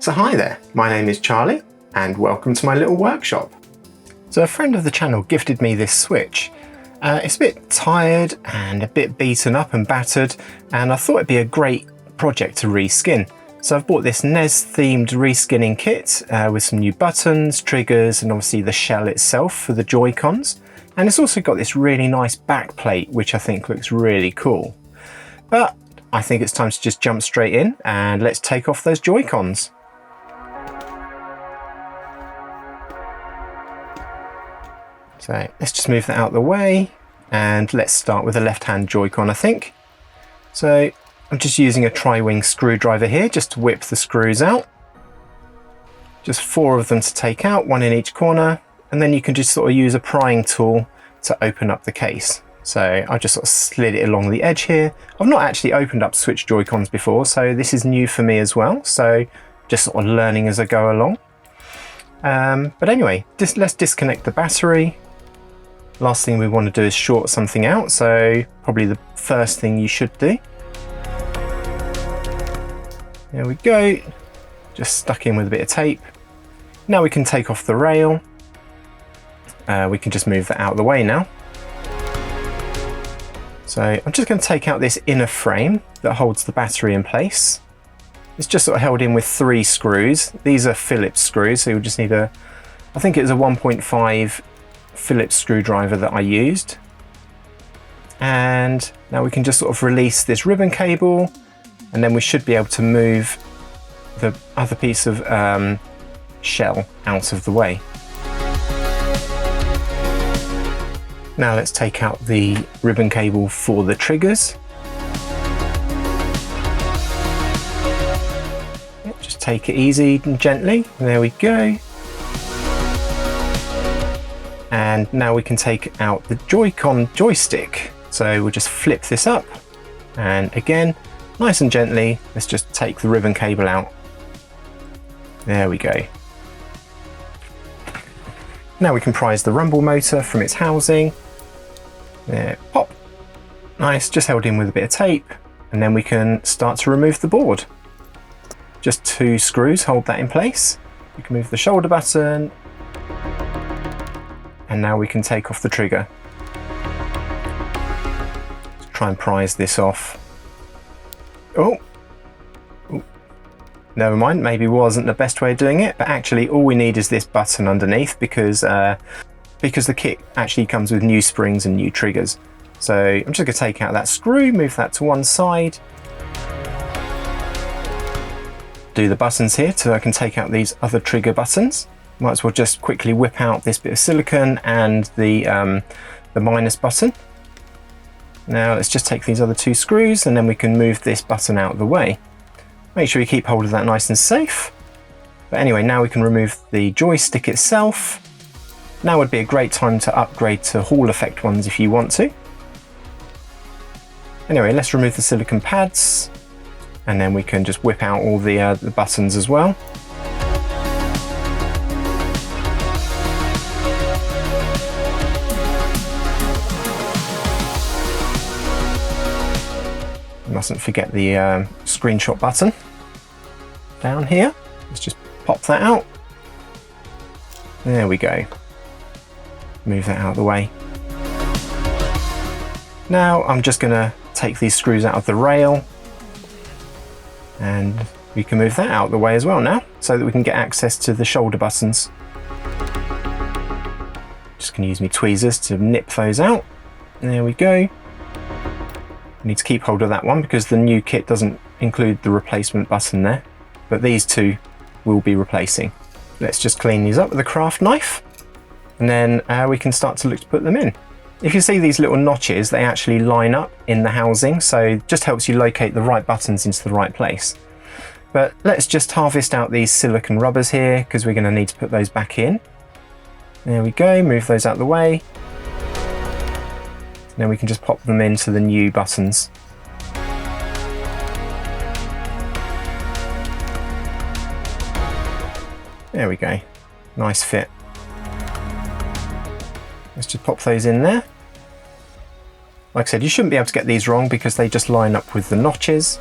So hi there, my name is Charlie and welcome to my little workshop. So a friend of the channel gifted me this Switch. It's a bit tired and a bit beaten up and battered, and I thought it'd be a great project to reskin. So I've bought this NES-themed reskinning kit with some new buttons, triggers, and obviously the shell itself for the Joy-Cons. And it's also got this really nice backplate, which I think looks really cool. But I think it's time to just jump straight in and let's take off those Joy-Cons. So let's just move that out of the way and let's start with the left-hand Joy-Con, I think. So I'm just using a tri-wing screwdriver here just to whip the screws out. Just 4 of them to take out, 1 in each corner, and then you can just sort of use a prying tool to open up the case. So I just sort of slid it along the edge here. I've not actually opened up Switch Joy-Cons before, so this is new for me as well. So just sort of learning as I go along. But anyway, let's disconnect the battery. Last thing we want to do is short something out, so probably the first thing you should do. There we go, just stuck in with a bit of tape. Now we can take off the rail. We can just move that out of the way now. So I'm just going to take out this inner frame that holds the battery in place. It's just sort of held in with 3 screws. These are Phillips screws, so you'll just need I think it was a 1.5 Phillips screwdriver that I used. And now we can just sort of release this ribbon cable, and then we should be able to move the other piece of shell out of the way. Now let's take out the ribbon cable for the triggers. Just take it easy and gently. There we go. And now we can take out the Joy-Con joystick. So we'll just flip this up, and again, nice and gently, let's just take the ribbon cable out. There we go. Now we can prise the rumble motor from its housing. There, pop. Nice, just held in with a bit of tape, and then we can start to remove the board. Just 2 screws hold that in place. We can move the shoulder button, and now we can take off the trigger. Let's try and prise this off. Oh, never mind, maybe wasn't the best way of doing it, but actually all we need is this button underneath because the kit actually comes with new springs and new triggers. So I'm just going to take out that screw, move that to one side. Do the buttons here so I can take out these other trigger buttons. Might as well just quickly whip out this bit of silicone and the minus button. Now let's just take these other 2 screws and then we can move this button out of the way. Make sure you keep hold of that nice and safe. But anyway, now we can remove the joystick itself. Now would be a great time to upgrade to Hall effect ones if you want to. Anyway, let's remove the silicone pads, and then we can just whip out all the buttons as well. Mustn't forget the screenshot button down here. Let's just pop that out. There we go. Move that out of the way. Now I'm just going to take these screws out of the rail, and we can move that out of the way as well now, so that we can get access to the shoulder buttons. Just going to use my tweezers to nip those out. There we go. Need to keep hold of that one because the new kit doesn't include the replacement button there, but these 2 will be replacing. Let's just clean these up with a craft knife, and then we can start to look to put them in. If you see these little notches, they actually line up in the housing, so it just helps you locate the right buttons into the right place. But let's just harvest out these silicone rubbers here because we're going to need to put those back in. There we go, move those out of the way. Then we can just pop them into the new buttons. There we go, nice fit. Let's just pop those in there. Like I said, you shouldn't be able to get these wrong because they just line up with the notches.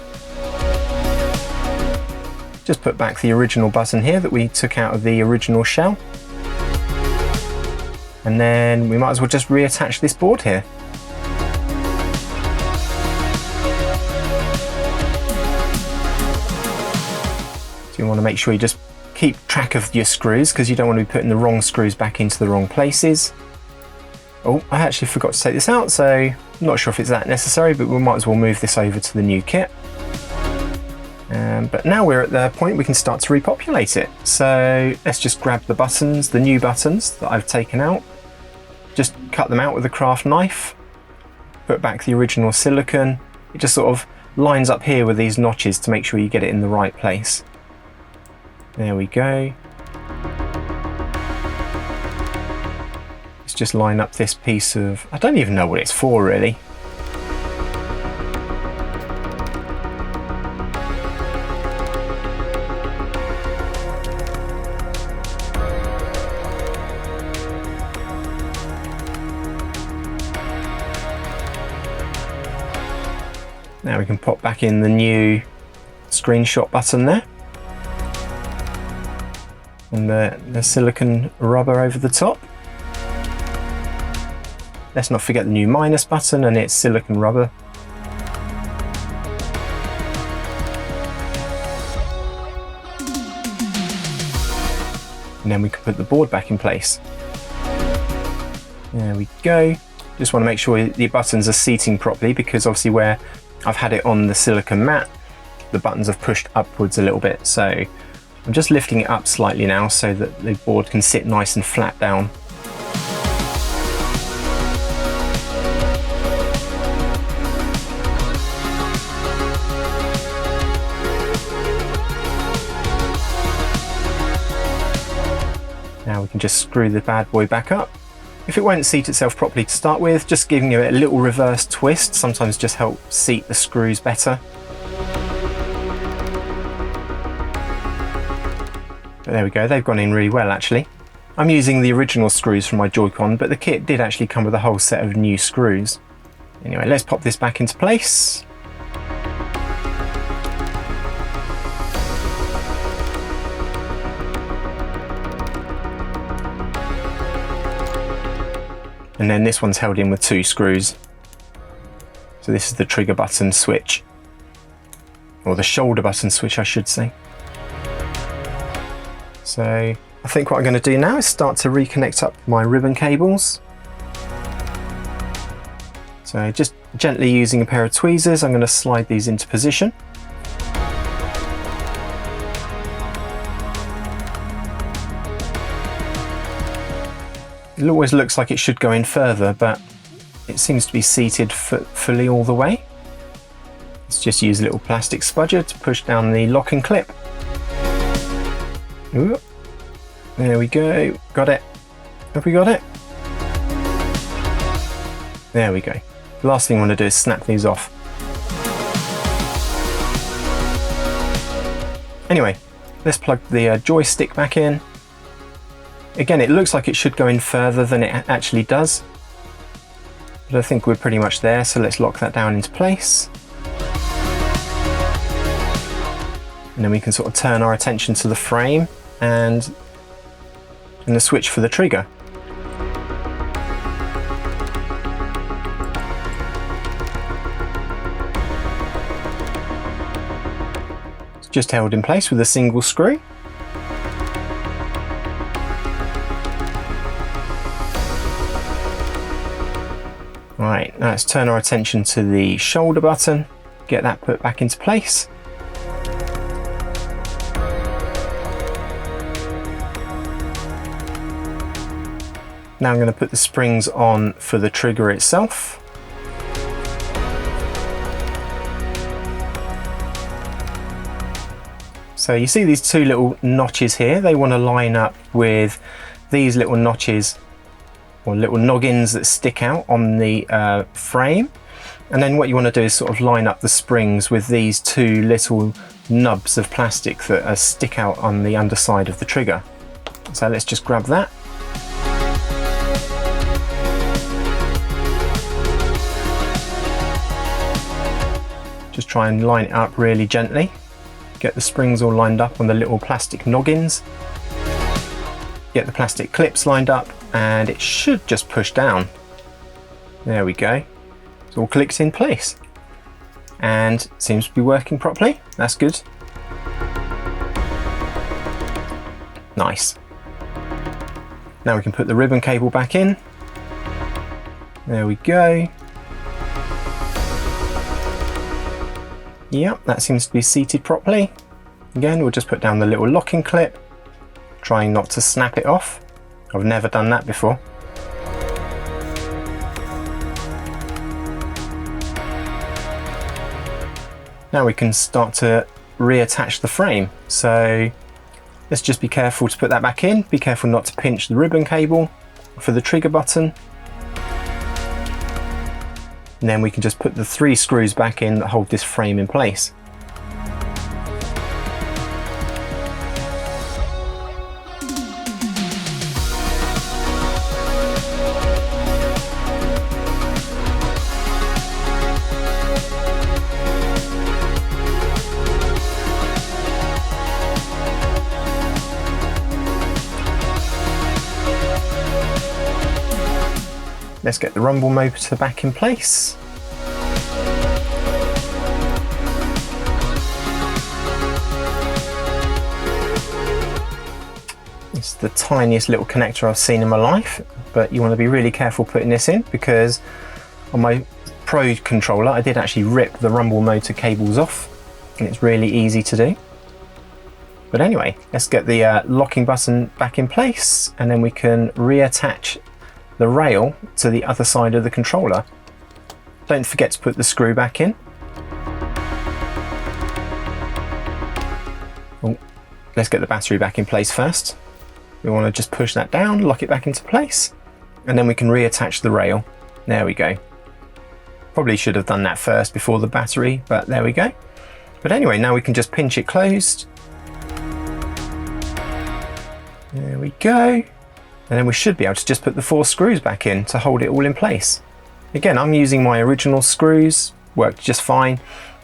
just put back the original button here that we took out of the original shell. And then we might as well just reattach this board here. So you want to make sure you just keep track of your screws, because you don't want to be putting the wrong screws back into the wrong places. Oh, I actually forgot to take this out, so I'm not sure if it's that necessary, but we might as well move this over to the new kit. But now we're at the point we can start to repopulate it. So let's just grab the buttons, the new buttons that I've taken out, just cut them out with a craft knife, put back the original silicone. It just sort of lines up here with these notches to make sure you get it in the right place. There we go. Let's just line up this piece of, I don't even know what it's for really. Now we can pop back in the new screenshot button there. And the silicone rubber over the top. Let's not forget the new minus button and its silicone rubber. And then we can put the board back in place. There we go. Just want to make sure the buttons are seating properly, because obviously where I've had it on the silicone mat, the buttons have pushed upwards a little bit. So I'm just lifting it up slightly now so that the board can sit nice and flat down. Now we can just screw the bad boy back up. If it won't seat itself properly to start with, just giving it a little reverse twist sometimes just helps seat the screws better. But there we go, they've gone in really well actually. I'm using the original screws from my Joy-Con, but the kit did actually come with a whole set of new screws. Anyway, let's pop this back into place. And then this one's held in with 2 screws. So this is the trigger button switch, or the shoulder button switch I should say. So I think what I'm going to do now is start to reconnect up my ribbon cables. So just gently using a pair of tweezers, I'm going to slide these into position. It always looks like it should go in further, but it seems to be seated fully all the way. Let's just use a little plastic spudger to push down the locking clip. Ooh. There we go, got it. Have we got it? There we go. The last thing I want to do is snap these off. Anyway, let's plug the joystick back in. Again, it looks like it should go in further than it actually does, but I think we're pretty much there, so let's lock that down into place. And then we can sort of turn our attention to the frame and the switch for the trigger. It's just held in place with a single screw. Right, now let's turn our attention to the shoulder button, get that put back into place. Now I'm going to put the springs on for the trigger itself. So you see these 2 little notches here, they want to line up with these little notches or little noggins that stick out on the frame. And then what you want to do is sort of line up the springs with these 2 little nubs of plastic that stick out on the underside of the trigger. So let's just grab that. Just try and line it up really gently. Get the springs all lined up on the little plastic noggins. Get the plastic clips lined up, and it should just push down. There we go. It's all clicked in place. And seems to be working properly. That's good. Nice. Now we can put the ribbon cable back in. There we go. Yep, that seems to be seated properly. Again, we'll just put down the little locking clip, trying not to snap it off. I've never done that before. Now we can start to reattach the frame. So let's just be careful to put that back in. Be careful not to pinch the ribbon cable for the trigger button. And then we can just put the 3 screws back in that hold this frame in place. Let's get the rumble motor back in place. It's the tiniest little connector I've seen in my life, but you want to be really careful putting this in, because on my Pro controller I did actually rip the rumble motor cables off, and it's really easy to do. But anyway, let's get the locking button back in place, and then we can reattach the rail to the other side of the controller. Don't forget to put the screw back in. Oh, let's get the battery back in place first. We want to just push that down, lock it back into place, and then we can reattach the rail. There we go. Probably should have done that first before the battery, but there we go. But anyway, now we can just pinch it closed. There we go. And then we should be able to just put the 4 screws back in to hold it all in place. Again, I'm using my original screws, worked just fine,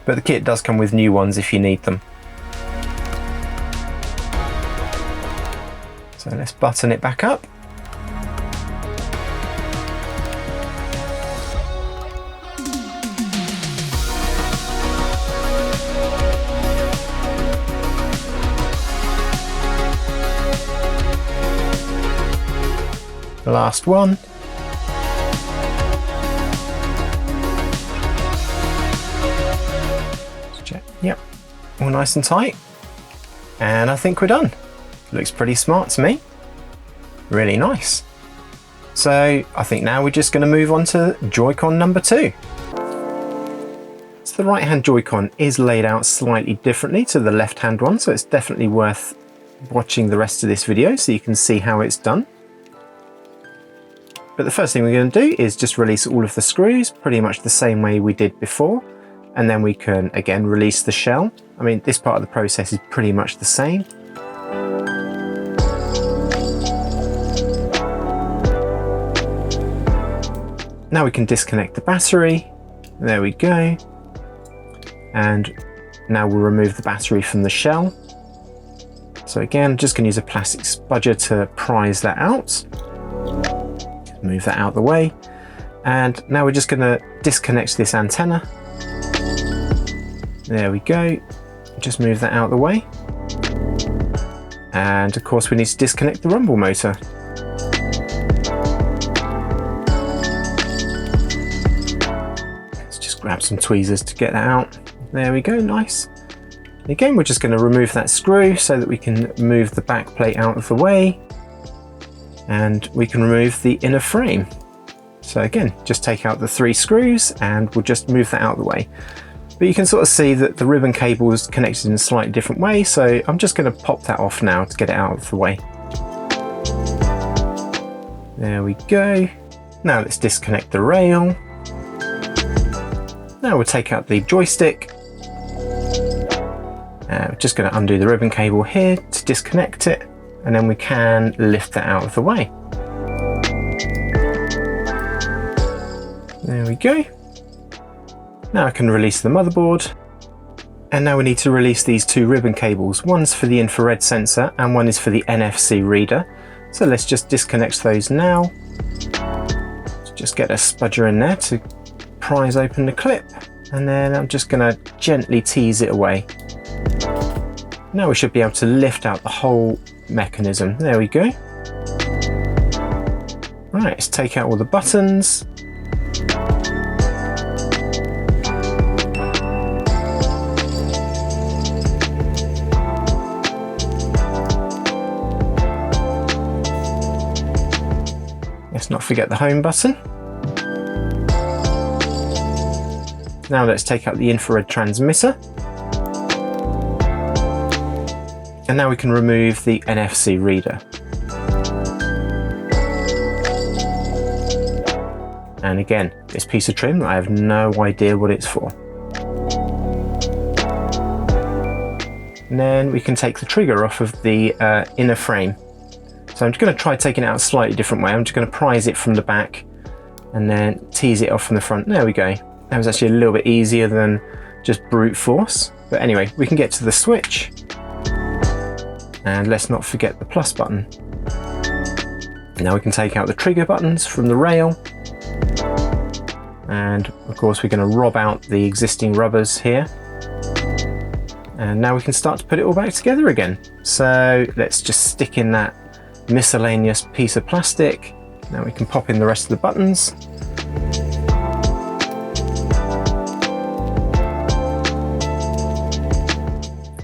but the kit does come with new ones if you need them. So let's button it back up. Last one. Let's check. Yep, all nice and tight. And I think we're done. Looks pretty smart to me. Really nice. So I think now we're just going to move on to Joy-Con number 2. So the right hand Joy-Con is laid out slightly differently to the left hand one, so it's definitely worth watching the rest of this video so you can see how it's done. But the first thing we're going to do is just release all of the screws, pretty much the same way we did before. And then we can, again, release the shell. I mean, this part of the process is pretty much the same. Now we can disconnect the battery. There we go. And now we'll remove the battery from the shell. So again, just going to use a plastic spudger to prise that out. Move that out of the way. And now we're just going to disconnect this antenna. There we go. Just move that out of the way. And of course we need to disconnect the rumble motor. Let's just grab some tweezers to get that out. There we go, nice. Again, we're just going to remove that screw so that we can move the back plate out of the way. And we can remove the inner frame. So again, just take out the 3 screws and we'll just move that out of the way. But you can sort of see that the ribbon cable is connected in a slightly different way, so I'm just going to pop that off now to get it out of the way. There we go. Now let's disconnect the rail. Now we'll take out the joystick. We're just going to undo the ribbon cable here to disconnect it. And then we can lift that out of the way. There we go. Now I can release the motherboard. And now we need to release these two ribbon cables. One's for the infrared sensor and one is for the NFC reader. So let's just disconnect those now. Just get a spudger in there to prise open the clip. And then I'm just going to gently tease it away. Now we should be able to lift out the whole mechanism. There we go. Right, let's take out all the buttons. Let's not forget the home button. Now let's take out the infrared transmitter. And now we can remove the NFC reader. And again, this piece of trim, I have no idea what it's for. And then we can take the trigger off of the inner frame. So I'm just going to try taking it out a slightly different way. I'm just going to prise it from the back and then tease it off from the front. There we go. That was actually a little bit easier than just brute force. But anyway, we can get to the switch. And let's not forget the plus button. Now we can take out the trigger buttons from the rail. And of course we're going to rob out the existing rubbers here. And now we can start to put it all back together again. So let's just stick in that miscellaneous piece of plastic. Now we can pop in the rest of the buttons.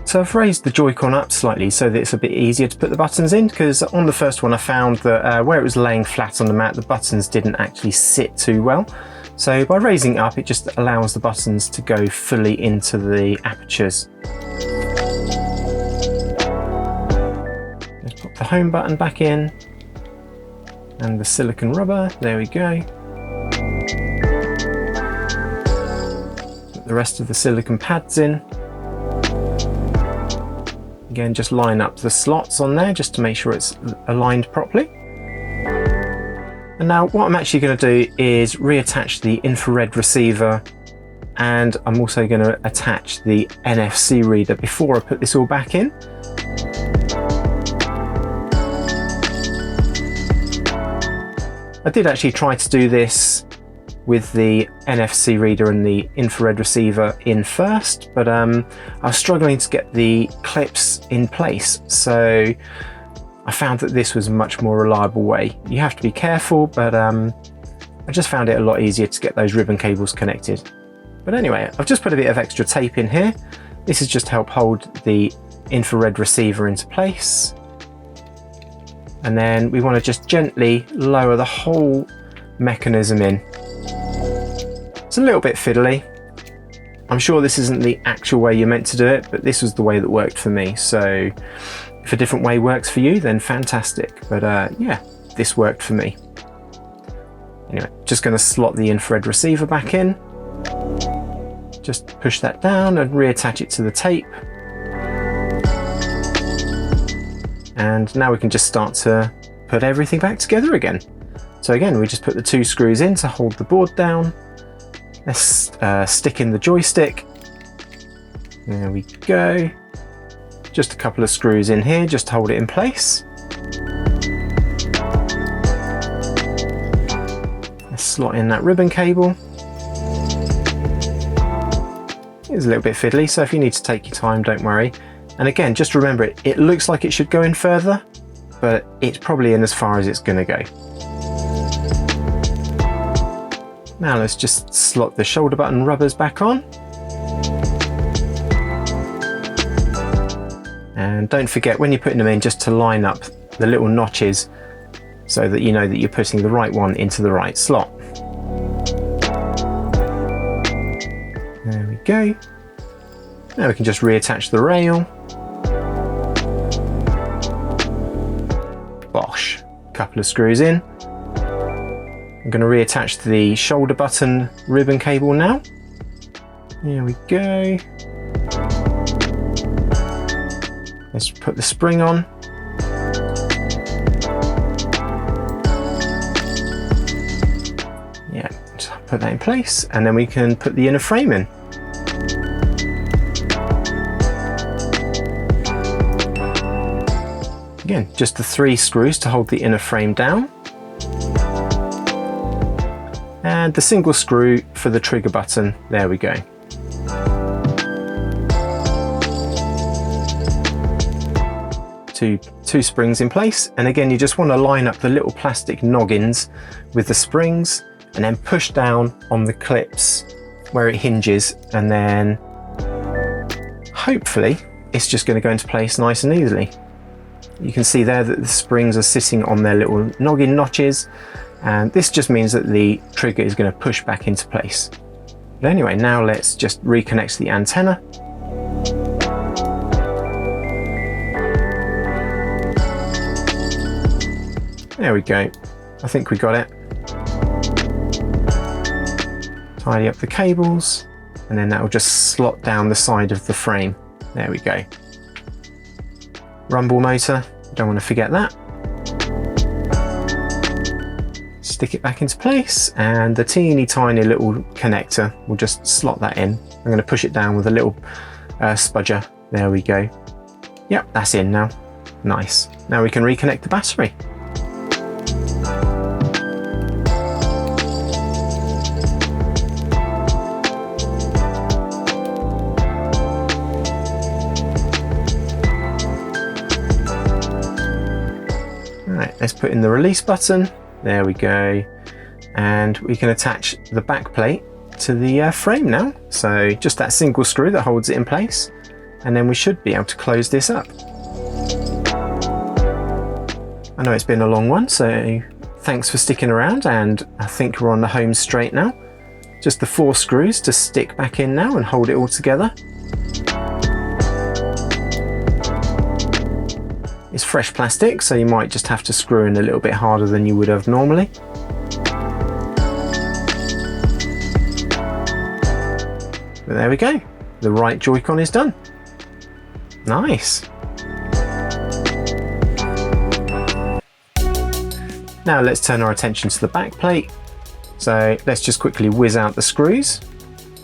So I've raised the Joy-Con up slightly so that it's a bit easier to put the buttons in, because on the first one I found that where it was laying flat on the mat, the buttons didn't actually sit too well. So by raising it up, it just allows the buttons to go fully into the apertures. Let's pop the home button back in and the silicone rubber, there we go. Put the rest of the silicone pads in. Again, just line up the slots on there just to make sure it's aligned properly. And now what I'm actually going to do is reattach the infrared receiver, and I'm also going to attach the NFC reader before I put this all back in. I did actually try to do this with the NFC reader and the infrared receiver in first, but I was struggling to get the clips in place, so I found that this was a much more reliable way. You have to be careful, but I just found it a lot easier to get those ribbon cables connected. But anyway, I've just put a bit of extra tape in here. This has just helped hold the infrared receiver into place. And then we want to just gently lower the whole mechanism in. It's a little bit fiddly. I'm sure this isn't the actual way you're meant to do it, but this was the way that worked for me. So if a different way works for you, then fantastic. But yeah, this worked for me. Anyway, just going to slot the infrared receiver back in. Just push that down and reattach it to the tape. And now we can just start to put everything back together again. So again, we just put the two screws in to hold the board down. Let's stick in the joystick. There we go. Just a couple of screws in here just to hold it in place. Let's slot in that ribbon cable. It's a little bit fiddly, so if you need to take your time, don't worry. And again, just remember, it looks like it should go in further, but it's probably in as far as it's going to go. Now let's just slot the shoulder button rubbers back on. And don't forget, when you're putting them in, just to line up the little notches so that you know that you're putting the right one into the right slot. There we go. Now we can just reattach the rail. Bosh, couple of screws in. I'm going to reattach the shoulder button ribbon cable now. There we go. Let's put the spring on. Yeah, just put that in place, and then we can put the inner frame in. Again, just the 3 screws to hold the inner frame down. And the single screw for the trigger button. There we go. Two springs in place, and again you just want to line up the little plastic noggins with the springs and then push down on the clips where it hinges, and then hopefully it's just going to go into place nice and easily. You can see there that the springs are sitting on their little noggin notches, and this just means that the trigger is going to push back into place. But anyway, now let's just reconnect the antenna. There we go. I think we got it. Tidy up the cables, and then that will just slot down the side of the frame. There we go. Rumble motor, don't want to forget that. Stick it back into place, and the teeny tiny little connector, we'll just slot that in. I'm going to push it down with a little spudger. There we go. Yep, that's in now. Nice. Now we can reconnect the battery. Let's put in the release button. There we go. And we can attach the backplate to the frame now. So just that single screw that holds it in place. And then we should be able to close this up. I know it's been a long one, so thanks for sticking around, and I think we're on the home straight now. Just the 4 screws to stick back in now and hold it all together. It's fresh plastic, so you might just have to screw in a little bit harder than you would have normally. But there we go. The right Joy-Con is done. Nice. Now let's turn our attention to the backplate. So let's just quickly whiz out the screws.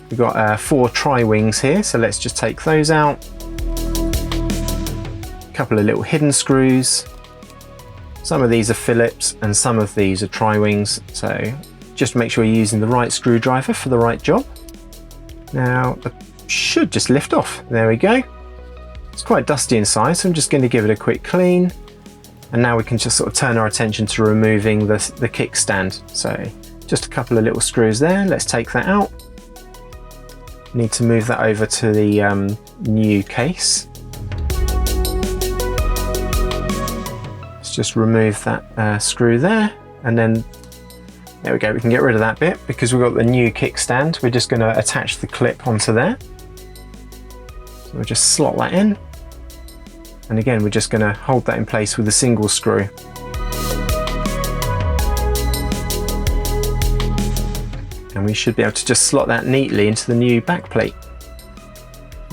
We've got 4 tri-wings here, so let's just take those out. Couple of little hidden screws. Some of these are Phillips and some of these are tri-wings, so just make sure you're using the right screwdriver for the right job. Now it should just lift off. There we go. It's quite dusty inside, so I'm just going to give it a quick clean, and now we can just sort of turn our attention to removing the kickstand. So just a couple of little screws there. Let's take that out. Need to move that over to the new case. Just remove that screw there, and then there we go, we can get rid of that bit because we've got the new kickstand. We're just going to attach the clip onto there, so we'll just slot that in, and again we're just going to hold that in place with a single screw. And we should be able to just slot that neatly into the new backplate.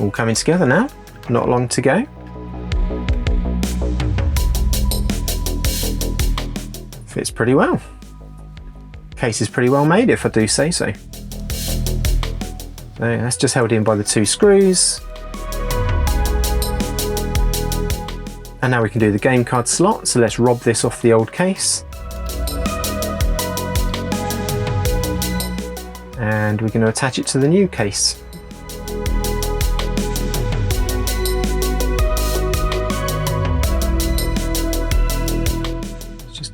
All coming together now, not long to go. Fits pretty well. Case is pretty well made, if I do say so. So that's just held in by the 2 screws. And now we can do the game card slot, so let's rob this off the old case. And we're going to attach it to the new case.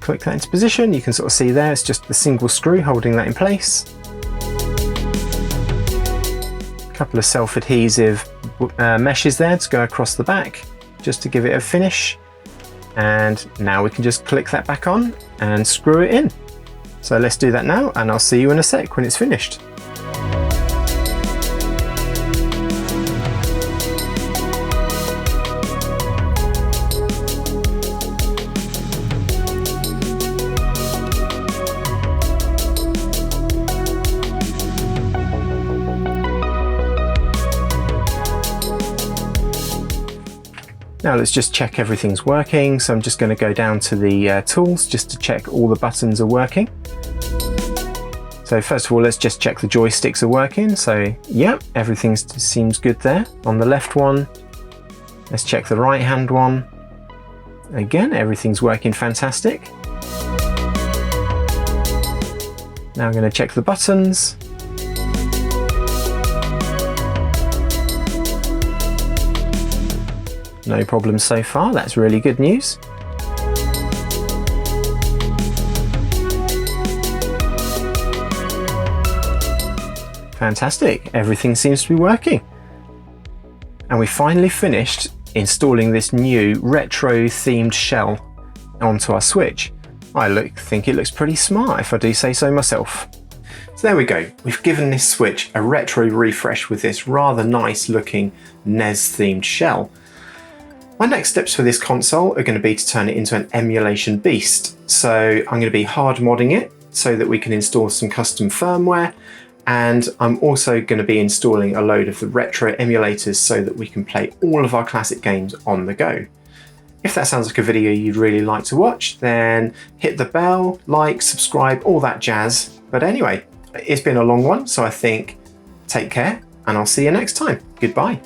Click that into position. You can sort of see there, it's just the single screw holding that in place. A couple of self-adhesive meshes there to go across the back, just to give it a finish. And now we can just click that back on and screw it in. So let's do that now, and I'll see you in a sec when it's finished. Now let's just check everything's working. So I'm just going to go down to the tools just to check all the buttons are working. So first of all, let's just check the joysticks are working. So yeah, everything seems good there. On the left one, let's check the right hand one. Again, everything's working fantastic. Now I'm going to check the buttons. No problems so far, that's really good news. Fantastic, everything seems to be working. And we finally finished installing this new retro themed shell onto our Switch. I think it looks pretty smart, if I do say so myself. So there we go, we've given this Switch a retro refresh with this rather nice looking NES themed shell. My next steps for this console are going to be to turn it into an emulation beast. So I'm going to be hard modding it so that we can install some custom firmware, and I'm also going to be installing a load of the retro emulators so that we can play all of our classic games on the go. If that sounds like a video you'd really like to watch, then hit the bell, like, subscribe, all that jazz. But anyway, it's been a long one, so I think take care and I'll see you next time. Goodbye.